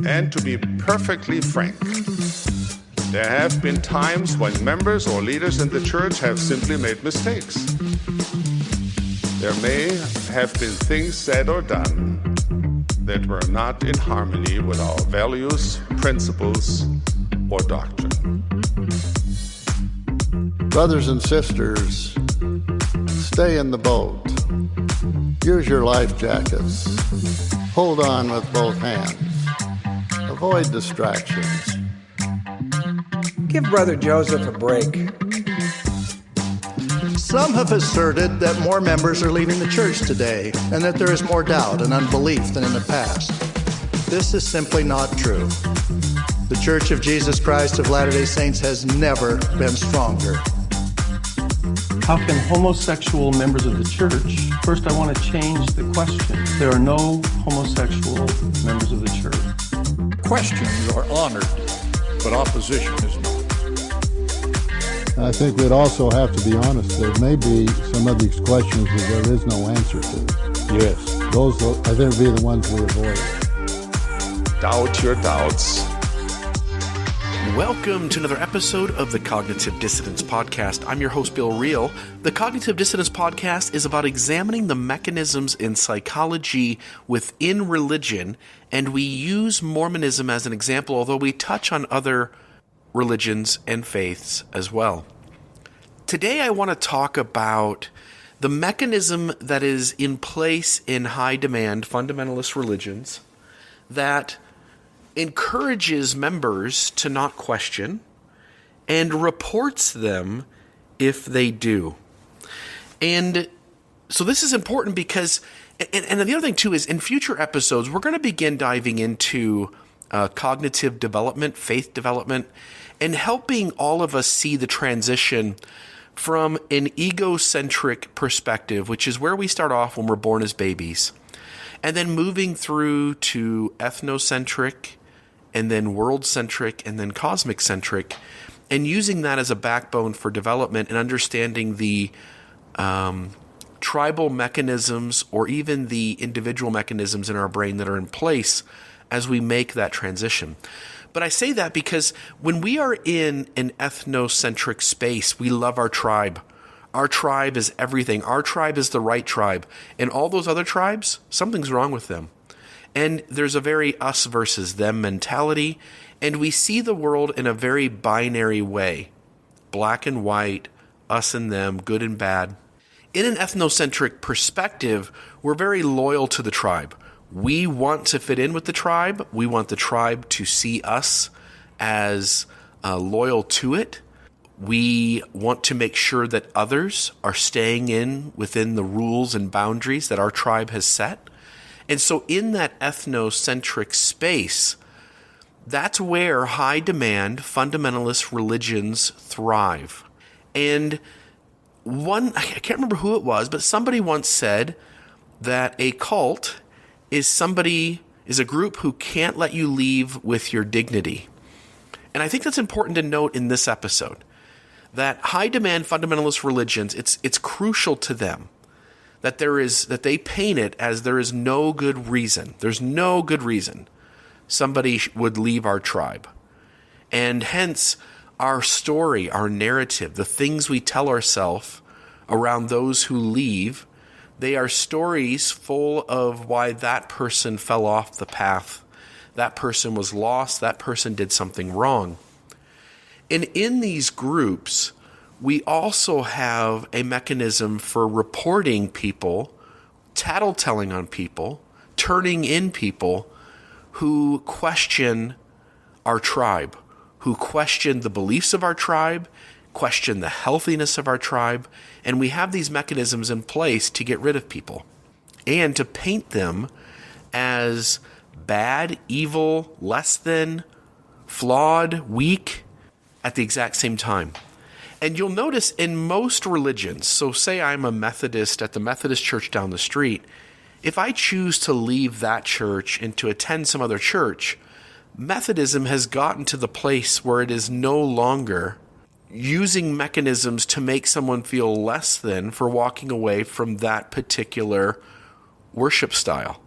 And to be perfectly frank, there have been times when members or leaders in the church have simply made mistakes. There may have been things said or done that were not in harmony with our values, principles, or doctrine. Brothers and sisters, stay in the boat. Use your life jackets. Hold on with both hands. Avoid distractions. Give Brother Joseph a break. Some have asserted that more members are leaving the church today and that there is more doubt and unbelief than in the past. This is simply not true. The Church of Jesus Christ of Latter-day Saints has never been stronger. How can homosexual members of the church? First, I want to change the question. There are no homosexual members of the church. Questions are honored, but opposition is not. I think we'd also have to be honest. There may be some of these questions that there is no answer to. Yes. Those, I think, will be the ones we avoid. Doubt your doubts. Welcome to another episode of the Cognitive Dissidents Podcast. I'm your host, Bill Reel. The Cognitive Dissidents Podcast is about examining the mechanisms in psychology within religion, and we use Mormonism as an example, although we touch on other religions and faiths as well. Today I want to talk about the mechanism that is in place in high demand fundamentalist religions that encourages members to not question and reports them if they do. And so this is important because, and the other thing too is in future episodes, we're going to begin diving into cognitive development, faith development, and helping all of us see the transition from an egocentric perspective, which is where we start off when we're born as babies, and then moving through to ethnocentric, and then world-centric, and then cosmic-centric, and using that as a backbone for development and understanding the tribal mechanisms or even the individual mechanisms in our brain that are in place as we make that transition. But I say that because when we are in an ethnocentric space, we love our tribe. Our tribe is everything. Our tribe is the right tribe. And all those other tribes, something's wrong with them. And there's a very us versus them mentality. And we see the world in a very binary way. Black and white, us and them, good and bad. In an ethnocentric perspective, we're very loyal to the tribe. We want to fit in with the tribe. We want the tribe to see us as loyal to it. We want to make sure that others are staying within the rules and boundaries that our tribe has set. And so in that ethnocentric space, that's where high demand fundamentalist religions thrive. And I can't remember who it was, but somebody once said that a cult is a group who can't let you leave with your dignity. And I think that's important to note in this episode, that high demand fundamentalist religions, it's crucial to them that they paint it as there is no good reason. There's no good reason somebody would leave our tribe. And hence our story, our narrative, the things we tell ourselves around those who leave, they are stories full of why that person fell off the path, that person was lost, that person did something wrong. And in these groups, we also have a mechanism for reporting people, tattle telling on people, turning in people who question our tribe, who question the beliefs of our tribe, question the healthiness of our tribe, and we have these mechanisms in place to get rid of people and to paint them as bad, evil, less than, flawed, weak at the exact same time. And you'll notice in most religions, so say I'm a Methodist at the Methodist church down the street, if I choose to leave that church and to attend some other church, Methodism has gotten to the place where it is no longer using mechanisms to make someone feel less than for walking away from that particular worship style.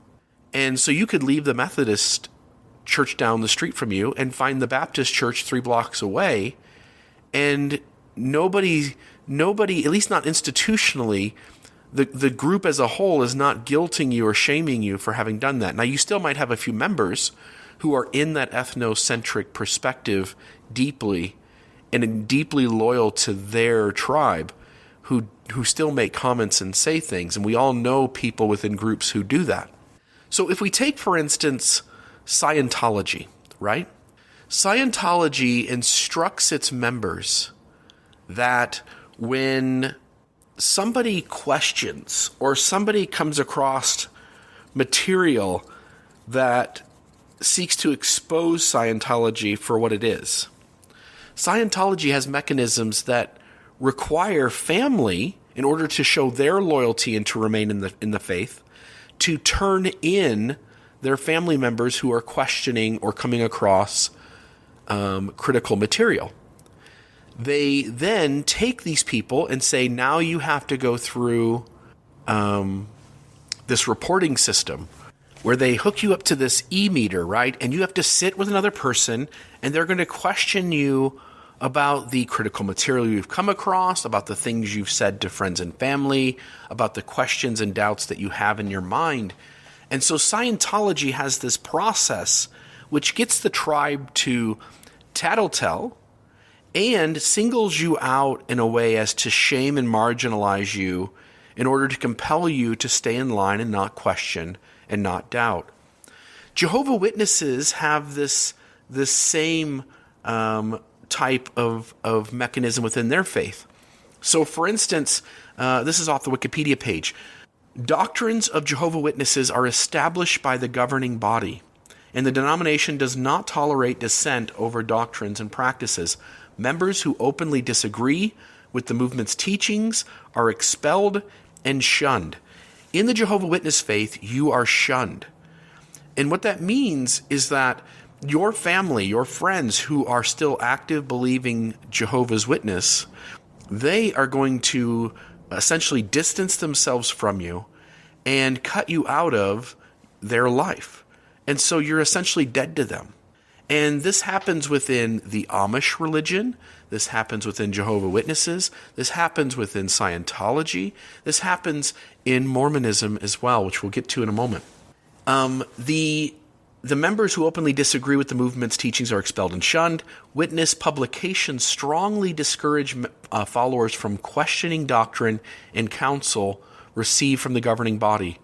And so you could leave the Methodist church down the street from you and find the Baptist church 3 blocks away, and nobody, at least not institutionally, the group as a whole is not guilting you or shaming you for having done that. Now, you still might have a few members who are in that ethnocentric perspective deeply and deeply loyal to their tribe who still make comments and say things. And we all know people within groups who do that. So if we take, for instance, Scientology, right? Scientology instructs its members that when somebody questions or somebody comes across material that seeks to expose Scientology for what it is, Scientology has mechanisms that require family, in order to show their loyalty and to remain in the faith, to turn in their family members who are questioning or coming across critical material. They then take these people and say, now you have to go through this reporting system where they hook you up to this e-meter, right? And you have to sit with another person, and they're going to question you about the critical material you've come across, about the things you've said to friends and family, about the questions and doubts that you have in your mind. And so Scientology has this process which gets the tribe to tattle tell and singles you out in a way as to shame and marginalize you in order to compel you to stay in line and not question and not doubt. Jehovah Witnesses have this same type of mechanism within their faith. So, for instance, this is off the Wikipedia page. Doctrines of Jehovah Witnesses are established by the governing body, and the denomination does not tolerate dissent over doctrines and practices. Members who openly disagree with the movement's teachings are expelled and shunned. In the Jehovah Witness faith, you are shunned. And what that means is that your family, your friends who are still active believing Jehovah's Witness, they are going to essentially distance themselves from you and cut you out of their life. And so you're essentially dead to them. And this happens within the Amish religion. This happens within Jehovah Witnesses. This happens within Scientology. This happens in Mormonism as well, which we'll get to in a moment. The members who openly disagree with the movement's teachings are expelled and shunned. Witness publications strongly discourage followers from questioning doctrine and counsel received from the governing body,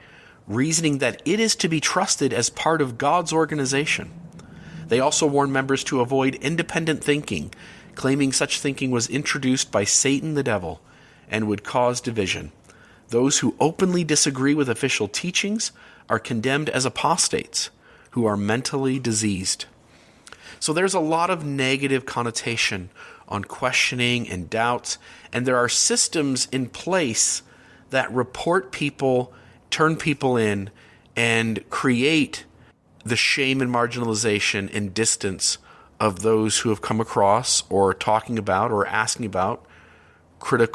reasoning that it is to be trusted as part of God's organization. They also warn members to avoid independent thinking, claiming such thinking was introduced by Satan the devil and would cause division. Those who openly disagree with official teachings are condemned as apostates who are mentally diseased. So there's a lot of negative connotation on questioning and doubts, and there are systems in place that report people, turn people in, and create the shame and marginalization and distance of those who have come across or talking about or asking about the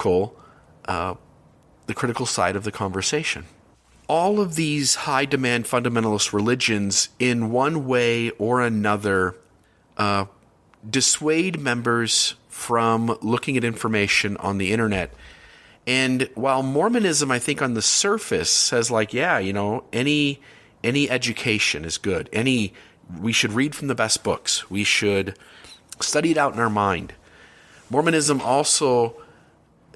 critical side of the conversation. All of these high demand fundamentalist religions, in one way or another, dissuade members from looking at information on the internet. And while Mormonism, I think on the surface says any education is good. We should read from the best books. We should study it out in our mind. Mormonism also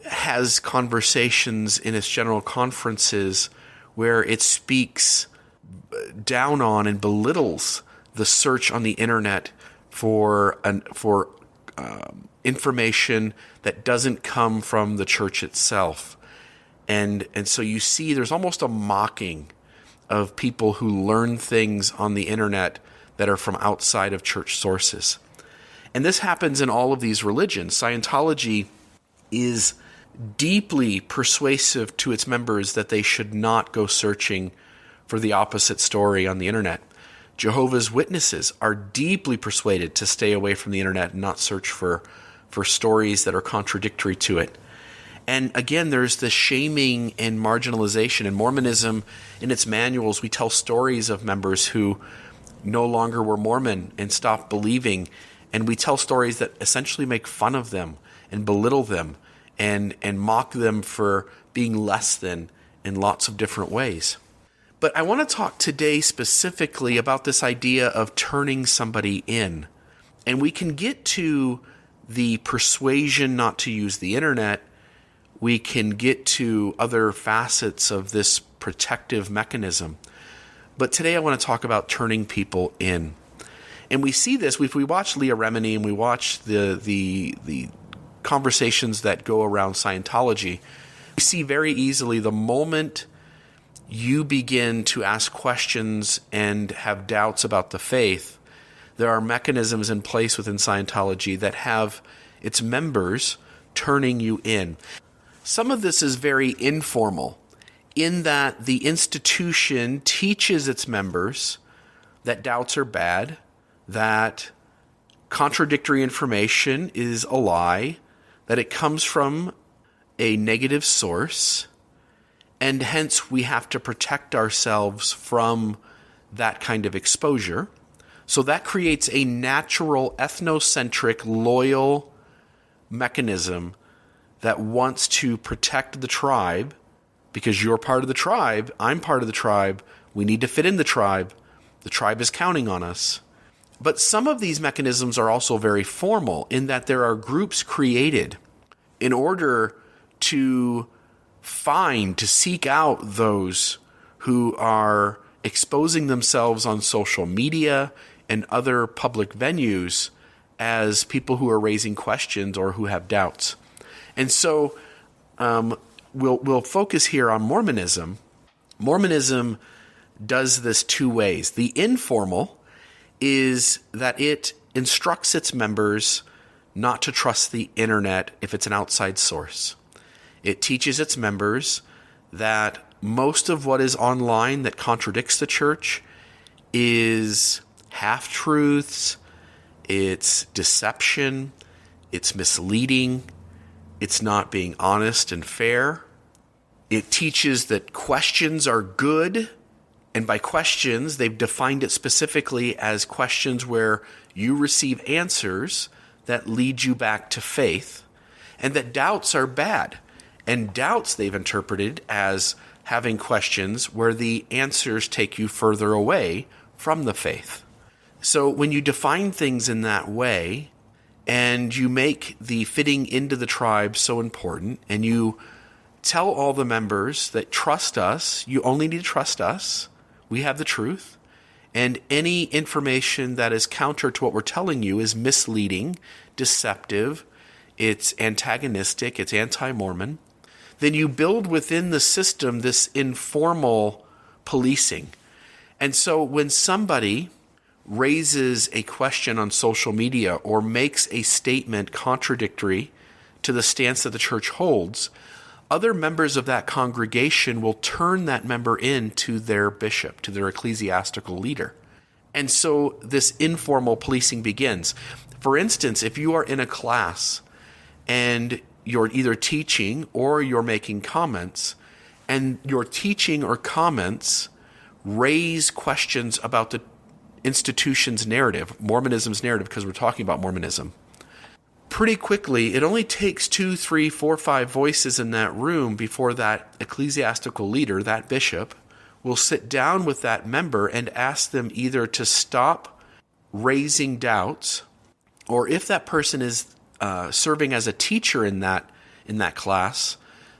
has conversations in its general conferences where it speaks down on and belittles the search on the internet for information that doesn't come from the church itself. And so you see there's almost a mocking of people who learn things on the internet that are from outside of church sources. And this happens in all of these religions. Scientology is deeply persuasive to its members that they should not go searching for the opposite story on the internet. Jehovah's Witnesses are deeply persuaded to stay away from the internet and not search for for stories that are contradictory to it. And again, there's the shaming and marginalization. In Mormonism, in its manuals, we tell stories of members who no longer were Mormon and stopped believing. And we tell stories that essentially make fun of them and belittle them and mock them for being less than in lots of different ways. But I want to talk today specifically about this idea of turning somebody in. And we can get to the persuasion not to use the internet. We can get to other facets of this protective mechanism. But today I want to talk about turning people in. And we see this, if we watch Leah Remini and we watch the conversations that go around Scientology, we see very easily the moment you begin to ask questions and have doubts about the faith, there are mechanisms in place within Scientology that have its members turning you in. Some of this is very informal, in that the institution teaches its members that doubts are bad, that contradictory information is a lie, that it comes from a negative source, and hence we have to protect ourselves from that kind of exposure. So that creates a natural, ethnocentric, loyal mechanism that wants to protect the tribe, because you're part of the tribe, I'm part of the tribe, we need to fit in the tribe is counting on us. But some of these mechanisms are also very formal, in that there are groups created in order to seek out those who are exposing themselves on social media and other public venues as people who are raising questions or who have doubts. And so we'll focus here on Mormonism. Mormonism does this two ways. The informal is that it instructs its members not to trust the internet if it's an outside source. It teaches its members that most of what is online that contradicts the church is half-truths, it's deception, it's misleading, it's not being honest and fair. It teaches that questions are good, and by questions, they've defined it specifically as questions where you receive answers that lead you back to faith, and that doubts are bad. And doubts they've interpreted as having questions where the answers take you further away from the faith. So when you define things in that way, and you make the fitting into the tribe so important, and you tell all the members that trust us, you only need to trust us, we have the truth, and any information that is counter to what we're telling you is misleading, deceptive, it's antagonistic, it's anti-Mormon, then you build within the system this informal policing. And so when somebody raises a question on social media or makes a statement contradictory to the stance that the church holds, other members of that congregation will turn that member in to their bishop, to their ecclesiastical leader. And so this informal policing begins. For instance, if you are in a class and you're either teaching or you're making comments, and your teaching or comments raise questions about the institution's narrative, Mormonism's narrative, because we're talking about Mormonism, pretty quickly, it only takes 2, 3, 4, 5 voices in that room before that ecclesiastical leader, that bishop, will sit down with that member and ask them either to stop raising doubts, or if that person is serving as a teacher in that class,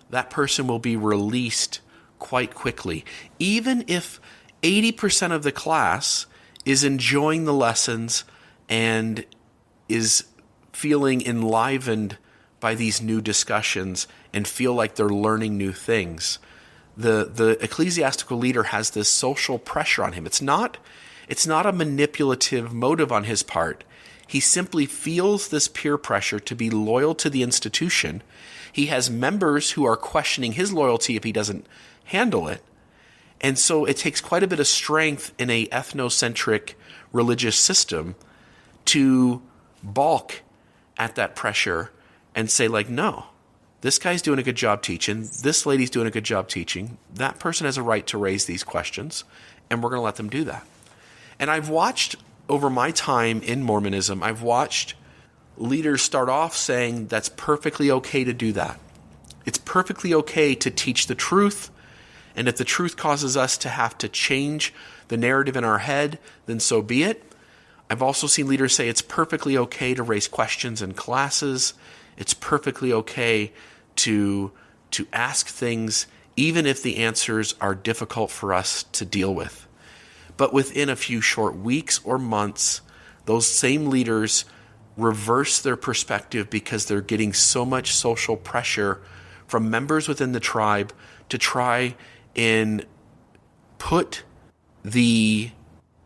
that person will be released quite quickly. Even if 80% of the class is enjoying the lessons and is feeling enlivened by these new discussions and feel like they're learning new things, the ecclesiastical leader has this social pressure on him. It's not a manipulative motive on his part. He simply feels this peer pressure to be loyal to the institution. He has members who are questioning his loyalty if he doesn't handle it. And so it takes quite a bit of strength in a ethnocentric religious system to balk at that pressure and say, like, no, this guy's doing a good job teaching. This lady's doing a good job teaching. That person has a right to raise these questions, and we're going to let them do that. And I've watched over my time in Mormonism, I've watched leaders start off saying that's perfectly okay to do that. It's perfectly okay to teach the truth, and if the truth causes us to have to change the narrative in our head, then so be it. I've also seen leaders say it's perfectly okay to raise questions in classes. It's perfectly okay to ask things, even if the answers are difficult for us to deal with. But within a few short weeks or months, those same leaders reverse their perspective because they're getting so much social pressure from members within the tribe to try and put the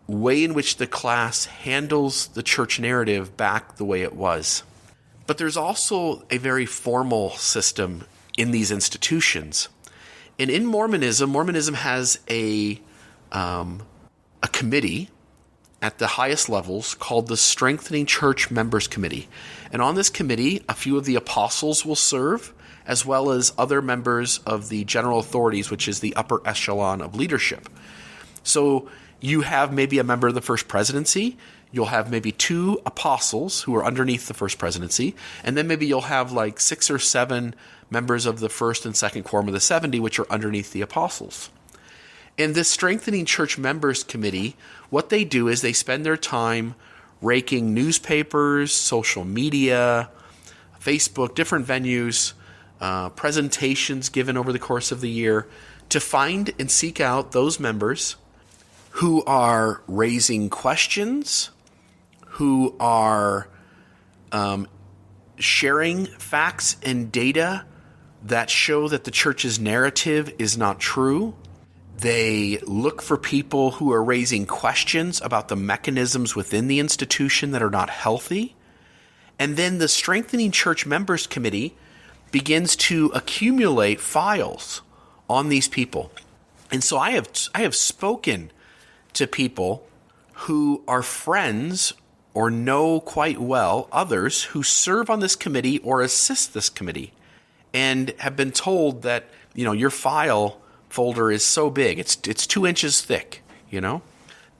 way in which the class handles the church narrative back the way it was. But there's also a very formal system in these institutions. And in Mormonism has a committee at the highest levels called the Strengthening Church Members Committee. And on this committee, a few of the apostles will serve, as well as other members of the general authorities, which is the upper echelon of leadership. So you have maybe a member of the first presidency, you'll have maybe 2 apostles who are underneath the first presidency, and then maybe you'll have like 6 or 7 members of the first and second quorum of the 70, which are underneath the apostles. And this Strengthening Church Members Committee, what they do is they spend their time raking newspapers, social media, Facebook, different venues, presentations given over the course of the year to find and seek out those members who are raising questions, who are sharing facts and data that show that the church's narrative is not true. They look for people who are raising questions about the mechanisms within the institution that are not healthy. And then the Strengthening Church Members Committee begins to accumulate files on these people. And so I have spoken to people who are friends or know quite well others who serve on this committee or assist this committee, and have been told that, your file folder is so big, it's 2 inches thick,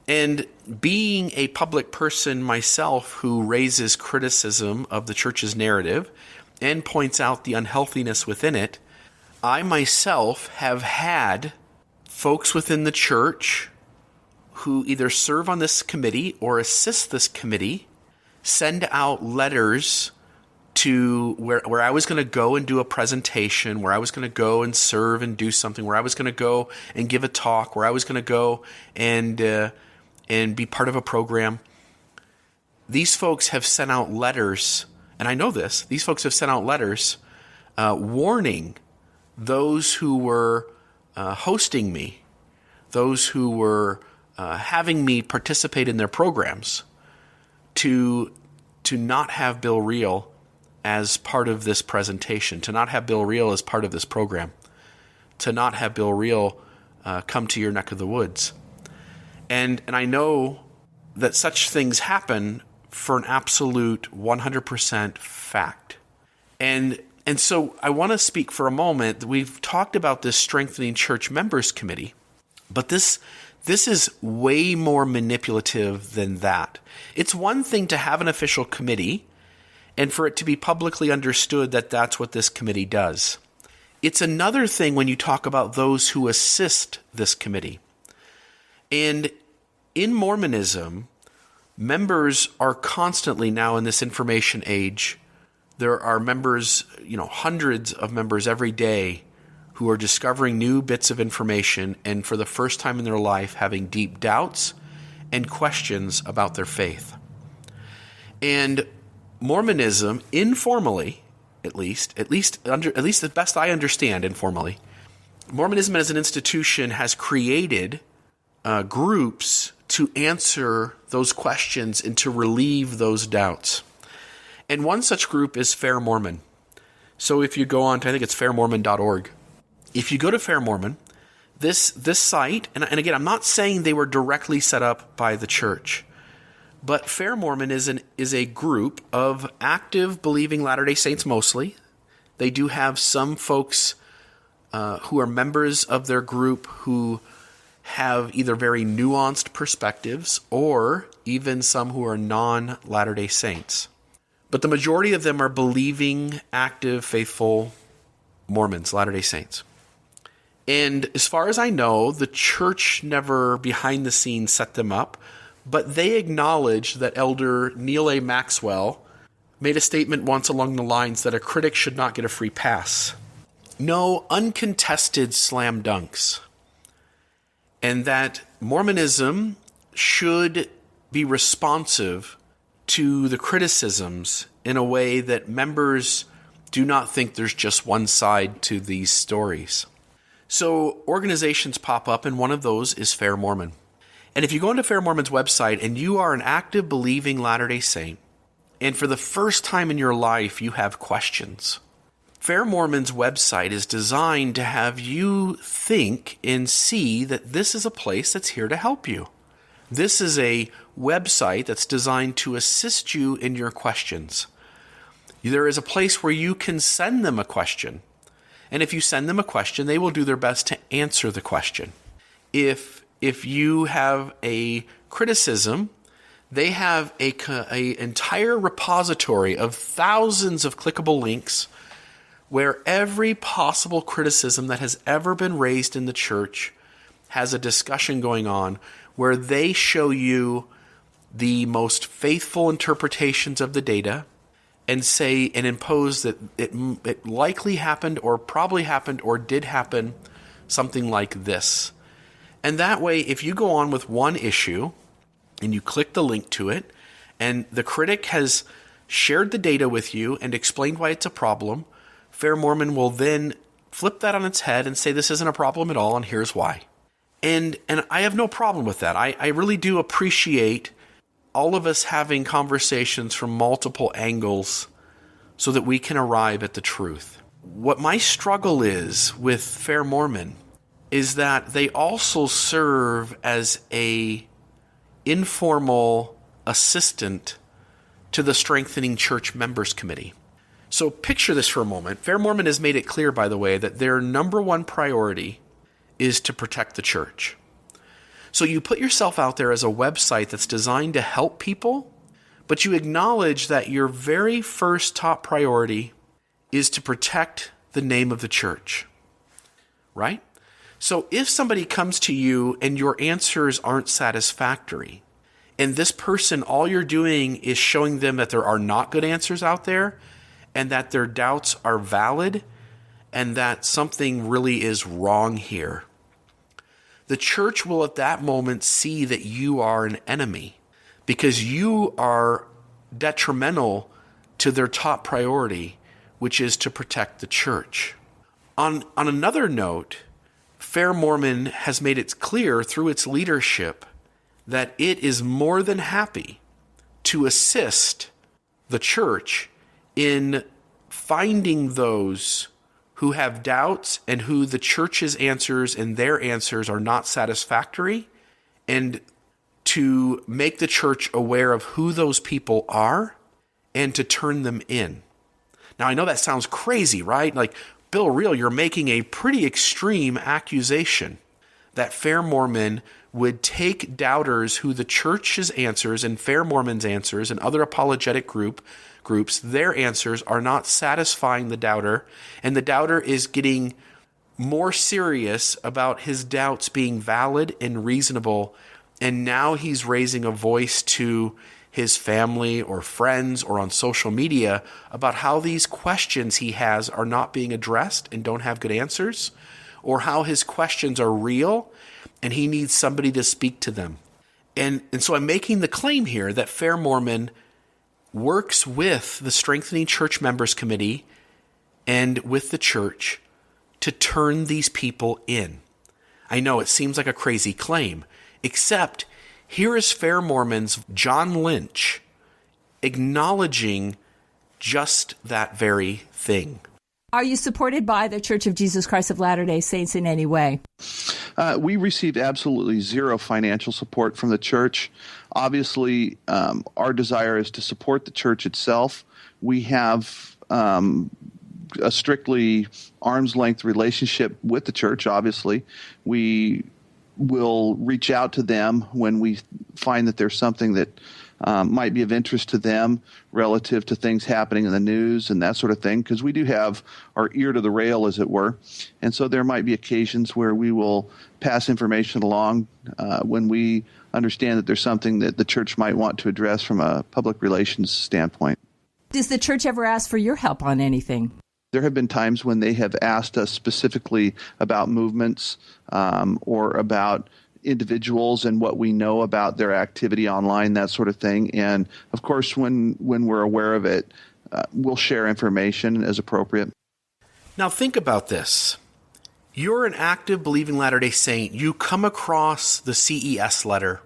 And being a public person myself who raises criticism of the church's narrative and points out the unhealthiness within it, I myself have had folks within the church who either serve on this committee or assist this committee send out letters to where I was going to go and do a presentation, where I was going to go and serve and do something, where I was going to go and give a talk, where I was going to go and be part of a program. These folks have sent out letters, and I know this, these folks have sent out letters warning those who were hosting me, those who were having me participate in their programs, to not have Bill Reel as part of this presentation, to not have Bill Reel as part of this program, to not have Bill Reel come to your neck of the woods. And I know that such things happen for an absolute 100% fact. And so I want to speak for a moment. We've talked about this Strengthening Church Members Committee, but this is way more manipulative than that. It's one thing to have an official committee and for it to be publicly understood that that's what this committee does. It's another thing when you talk about those who assist this committee. And in Mormonism, members are constantly now in this information age. There are members, hundreds of members every day who are discovering new bits of information and for the first time in their life having deep doubts and questions about their faith. And Mormonism, informally, at least the best I understand informally, Mormonism as an institution has created groups to answer those questions and to relieve those doubts. And one such group is FairMormon. So if you go on to, I think it's fairmormon.org. If you go to FairMormon, this site, and again, I'm not saying they were directly set up by the church, but FairMormon is is a group of active believing Latter-day Saints mostly. They do have some folks who are members of their group who have either very nuanced perspectives or even some who are non-Latter-day Saints. But the majority of them are believing, active, faithful Mormons, Latter-day Saints. And as far as I know, the church never behind the scenes set them up, but they acknowledge that Elder Neil A. Maxwell made a statement once along the lines that a critic should not get a free pass. No uncontested slam dunks. And that Mormonism should be responsive to the criticisms in a way that members do not think there's just one side to these stories. So organizations pop up, and one of those is FairMormon. And if you go into FairMormon's website and you are an active believing Latter-day Saint, and for the first time in your life you have questions, FairMormon's website is designed to have you think and see that this is a place that's here to help you. This is a website that's designed to assist you in your questions. There is a place where you can send them a question. And if you send them a question, they will do their best to answer the question. If you have a criticism, they have a entire repository of thousands of clickable links where every possible criticism that has ever been raised in the church has a discussion going on where they show you the most faithful interpretations of the data and say and impose that it likely happened or probably happened or did happen, something like this. And that way, if you go on with one issue and you click the link to it, and the critic has shared the data with you and explained why it's a problem, FairMormon will then flip that on its head and say this isn't a problem at all, and here's why. And I have no problem with that. I really do appreciate all of us having conversations from multiple angles so that we can arrive at the truth. What my struggle is with FairMormon is that they also serve as a informal assistant to the Strengthening Church Members Committee. So picture this for a moment. FairMormon has made it clear, by the way, that their number one priority is to protect the church. So you put yourself out there as a website that's designed to help people, but you acknowledge that your very first top priority is to protect the name of the church, right? So if somebody comes to you and your answers aren't satisfactory, and this person, all you're doing is showing them that there are not good answers out there, and that their doubts are valid, and that something really is wrong here, the church will at that moment see that you are an enemy because you are detrimental to their top priority, which is to protect the church. On another note, FairMormon has made it clear through its leadership that it is more than happy to assist the church in finding those who have doubts and who the church's answers and their answers are not satisfactory, and to make the church aware of who those people are and to turn them in. Now, I know that sounds crazy, right? Like, Bill Reel, you're making a pretty extreme accusation that FairMormon would take doubters who the church's answers and FairMormon's answers and other apologetic groups, their answers are not satisfying the doubter, and the doubter is getting more serious about his doubts being valid and reasonable, and now he's raising a voice to his family or friends or on social media about how these questions he has are not being addressed and don't have good answers, or how his questions are real and he needs somebody to speak to them. And so I'm making the claim here that FairMormon works with the Strengthening Church Members Committee and with the church to turn these people in. I know it seems like a crazy claim, except here is FairMormon's John Lynch acknowledging just that very thing. Are you supported by the Church of Jesus Christ of Latter-day Saints in any way? We received absolutely zero financial support from the church. Obviously, our desire is to support the church itself. We have a strictly arm's length relationship with the church, obviously. We will reach out to them when we find that there's something that might be of interest to them relative to things happening in the news and that sort of thing, because we do have our ear to the rail, as it were. And so there might be occasions where we will pass information along when we understand that there's something that the church might want to address from a public relations standpoint. Does the church ever ask for your help on anything? There have been times when they have asked us specifically about movements or about individuals and what we know about their activity online, that sort of thing. And, of course, when we're aware of it, we'll share information as appropriate. Now think about this. You're an active believing Latter-day Saint. You come across the CES letter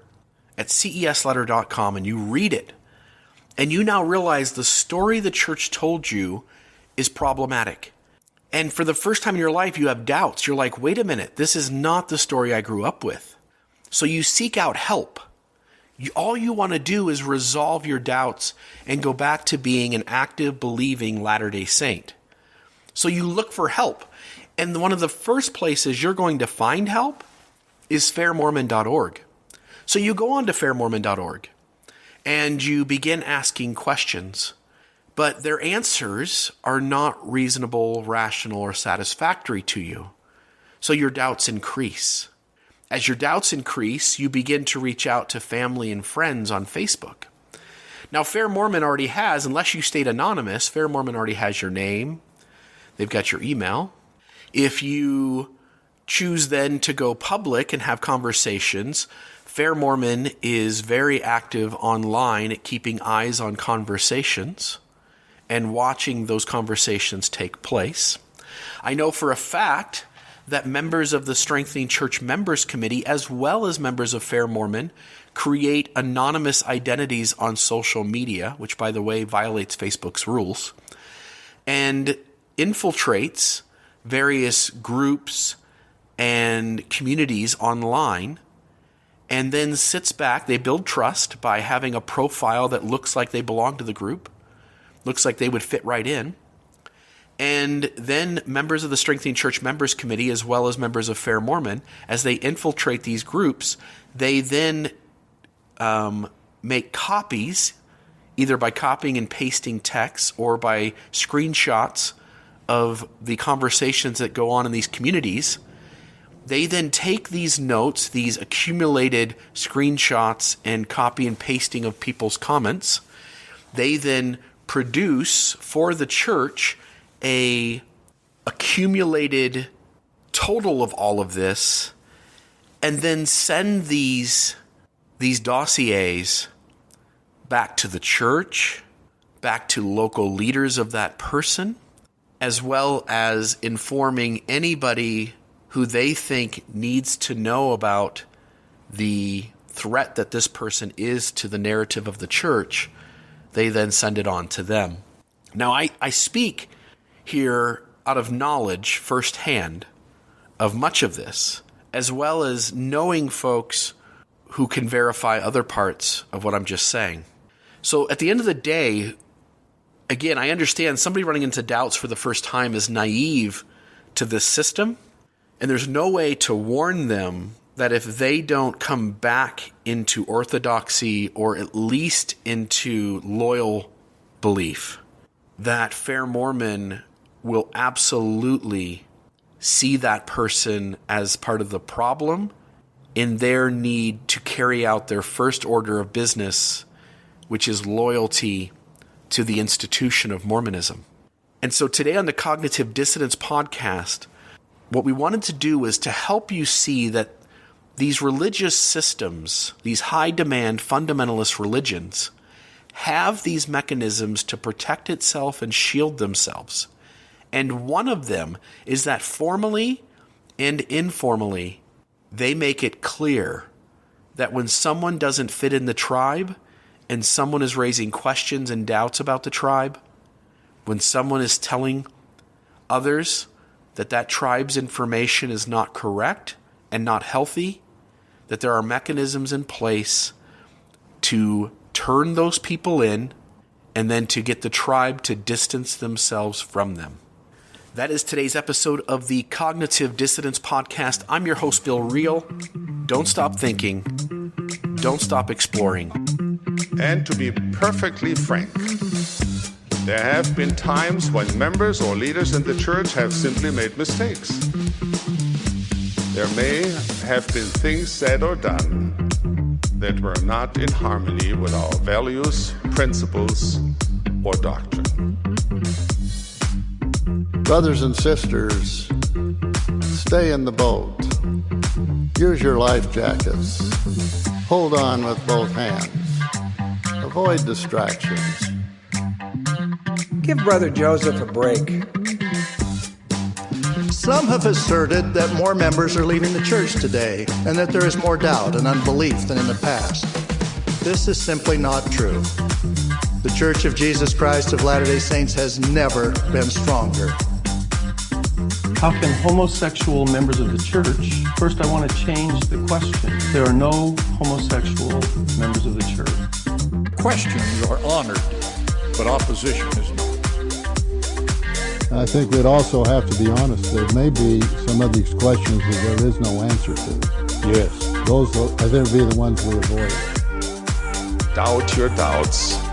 at cesletter.com and you read it. And you now realize the story the church told you is problematic. And for the first time in your life, you have doubts. You're like, wait a minute, this is not the story I grew up with. So you seek out help. All you want to do is resolve your doubts and go back to being an active, believing Latter-day Saint. So you look for help. And one of the first places you're going to find help is FairMormon.org. So you go on to FairMormon.org and you begin asking questions. But their answers are not reasonable, rational, or satisfactory to you. So your doubts increase. As your doubts increase, you begin to reach out to family and friends on Facebook. Now, FairMormon already has, unless you stayed anonymous, FairMormon already has your name. They've got your email. If you choose then to go public and have conversations, FairMormon is very active online at keeping eyes on conversations and watching those conversations take place. I know for a fact that members of the Strengthening Church Members Committee, as well as members of FairMormon, create anonymous identities on social media, which, by the way, violates Facebook's rules, and infiltrates various groups and communities online, and then sits back. They build trust by having a profile that looks like they belong to the group, looks like they would fit right in. And then members of the Strengthening Church Members Committee, as well as members of FairMormon, as they infiltrate these groups, they then make copies, either by copying and pasting text or by screenshots of the conversations that go on in these communities. They then take these notes, these accumulated screenshots and copy and pasting of people's comments. They then produce for the church a accumulated total of all of this, and then send these dossiers back to the church, back to local leaders of that person, as well as informing anybody who they think needs to know about the threat that this person is to the narrative of the church. They then send it on to them. Now, I speak here out of knowledge firsthand of much of this, as well as knowing folks who can verify other parts of what I'm just saying. So at the end of the day, again, I understand somebody running into doubts for the first time is naive to this system, and there's no way to warn them that if they don't come back into orthodoxy or at least into loyal belief, that FairMormon will absolutely see that person as part of the problem in their need to carry out their first order of business, which is loyalty to the institution of Mormonism. And so today on the Cognitive Dissidents Podcast, what we wanted to do was to help you see that these religious systems, these high-demand fundamentalist religions, have these mechanisms to protect itself and shield themselves. And one of them is that formally and informally, they make it clear that when someone doesn't fit in the tribe and someone is raising questions and doubts about the tribe, when someone is telling others that that tribe's information is not correct and not healthy, that there are mechanisms in place to turn those people in and then to get the tribe to distance themselves from them. That is today's episode of the Cognitive Dissidents Podcast. I'm your host, Bill Reel. Don't stop thinking. Don't stop exploring. And to be perfectly frank, there have been times when members or leaders in the church have simply made mistakes. There may have been things said or done that were not in harmony with our values, principles, or doctrine. Brothers and sisters, stay in the boat. Use your life jackets. Hold on with both hands. Avoid distractions. Give Brother Joseph a break. Some have asserted that more members are leaving the church today and that there is more doubt and unbelief than in the past. This is simply not true. The Church of Jesus Christ of Latter-day Saints has never been stronger. How can homosexual members of the church? First, I want to change the question. There are no homosexual members of the church. Questions are honored, but opposition is not. I think we'd also have to be honest. There may be some of these questions that there is no answer to. Yes. Those, I think, would be the ones we avoid. Doubt your doubts.